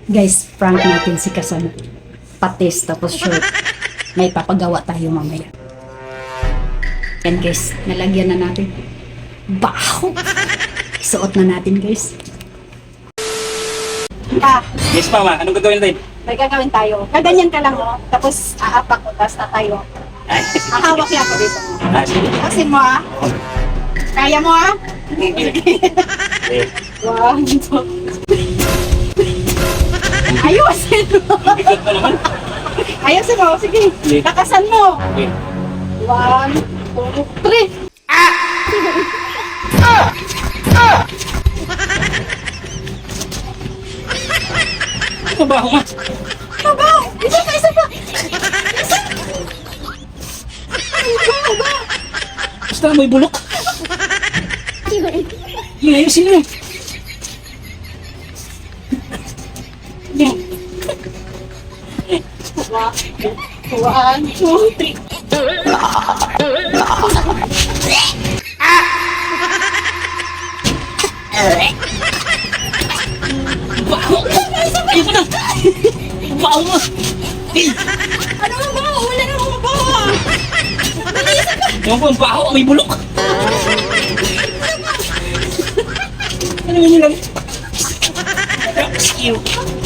Guys, prank natin si Kasano. Patis tapos short. May papagawa tayo mamaya. Yan guys, nalagyan na natin. Baho! Isuot na natin guys. Yes, mama. Anong gagawin natin? May gagawin tayo. Kaganyan ka lang, oh. Tapos aapak ko, tapos tatayo. Ay, Hahawak niya ako dito. sige. Tasin mo, ah. Kaya mo, ah. Eh, One, two. Ayusin mo. bigat mo naman. Ayusin mo. Sige. Lakasan mo. Okay. One, two, three. Mabaho nga. Mabaw! Isa pa, isa pa! Basta may bulok. Ayusin mo. One, two, three. Ayun na. Mabaho mo. Ano nga ba? Wala na mga bawa. Yung po, ang baho. May bulok. Ano yun lang? Excuse.